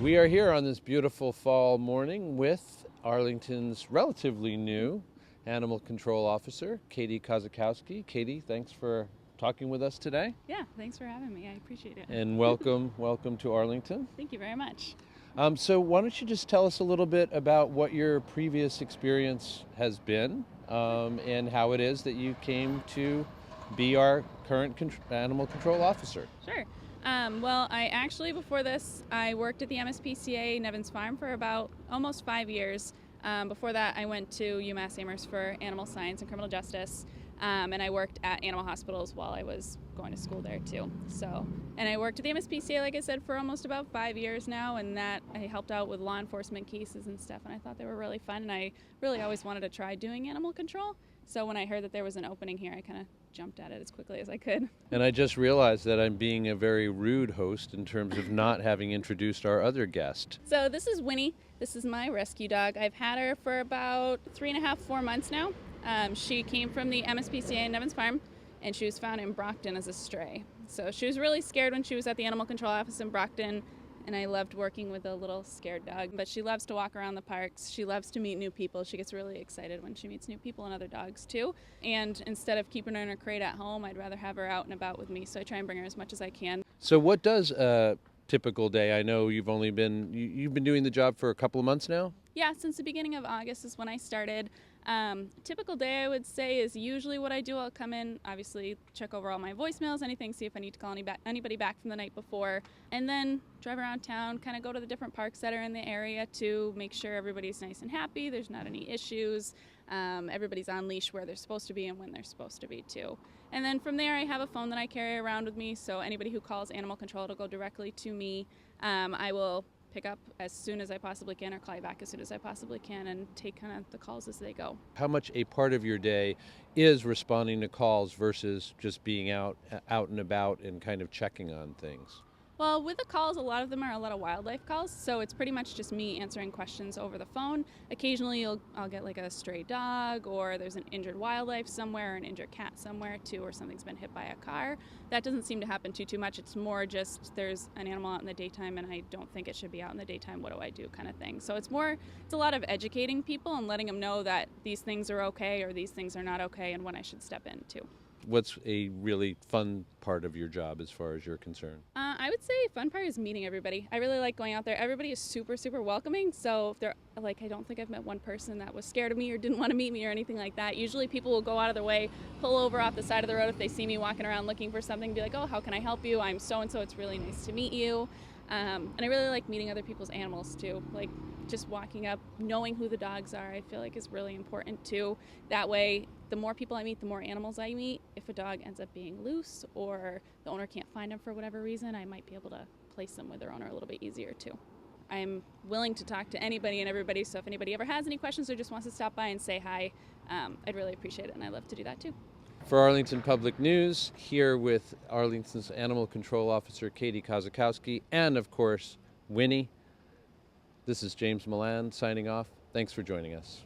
We are here on this beautiful fall morning with Arlington's relatively new animal control officer, Kozikowski. Katie, thanks for talking with us today. Yeah, thanks for having me. I appreciate it. And welcome to Arlington. Thank you very much. So why don't you just tell us a little bit about what your previous experience has been and how it is that you came to be our current animal control officer. Sure. Well, I actually, before this, I worked at the MSPCA in Evans Farm for about almost 5 years. Before that, I went to UMass Amherst for animal science and criminal justice, and I worked at animal hospitals while I was going to school there too. And I worked at the MSPCA, like I said, for almost about 5 years now, and that I helped out with law enforcement cases and stuff, and I thought they were really fun, and I really always wanted to try doing animal control. So when I heard that there was an opening here, I kind of jumped at it as quickly as I could. And I just realized that I'm being a very rude host in terms of not having introduced our other guest. So this is Winnie. This is my rescue dog. I've had her for about 3.5, 4 months now. She came from the MSPCA in Evans Farm, and she was found in Brockton as a stray. So she was really scared when she was at the animal control office in Brockton, and I loved working with a little scared dog. But she loves to walk around the parks. She loves to meet new people. She gets really excited when she meets new people and other dogs too. And instead of keeping her in her crate at home, I'd rather have her out and about with me. So I try and bring her as much as I can. So what does a typical day? I know you've been doing the job for a couple of months now? Yeah, since the beginning of August is when I started. Typical day, I would say, is usually what I do. I'll come in, obviously check over all my voicemails, anything, see if I need to call anybody back from the night before, and then drive around town, kind of go to the different parks that are in the area to make sure everybody's nice and happy, there's not any issues, everybody's on leash where they're supposed to be and when they're supposed to be too. And then from there, I have a phone that I carry around with me, so anybody who calls animal control, it'll go directly to me. I will pick up as soon as I possibly can or call you back as soon as I possibly can and take kind of the calls as they go. How much a part of your day is responding to calls versus just being out and about and kind of checking on things? Well, with the calls, a lot of them are a lot of wildlife calls, so it's pretty much just me answering questions over the phone. Occasionally I'll get like a stray dog, or there's an injured wildlife somewhere, or an injured cat somewhere too, or something's been hit by a car. That doesn't seem to happen too much. It's more just there's an animal out in the daytime and I don't think it should be out in the daytime. What do I do kind of thing. So it's a lot of educating people and letting them know that these things are okay or these things are not okay and when I should step in too. What's a really fun part of your job as far as you're concerned? I would say fun part is meeting everybody. I really like going out there. Everybody is super, super welcoming. So if they're like, I don't think I've met one person that was scared of me or didn't want to meet me or anything like that. Usually people will go out of their way, pull over off the side of the road if they see me walking around looking for something, be like, oh, how can I help you? I'm so-and-so. It's really nice to meet you. And I really like meeting other people's animals too. Like just walking up, knowing who the dogs are, I feel like is really important too. That way, the more people I meet, the more animals I meet. If a dog ends up being loose or the owner can't find him for whatever reason, I might be able to place them with their owner a little bit easier too. I'm willing to talk to anybody and everybody, so if anybody ever has any questions or just wants to stop by and say hi, I'd really appreciate it, and I love to do that too. For Arlington Public News, here with Arlington's Animal Control Officer, Katie Kozikowski, and of course, Winnie. This is James Milan signing off. Thanks for joining us.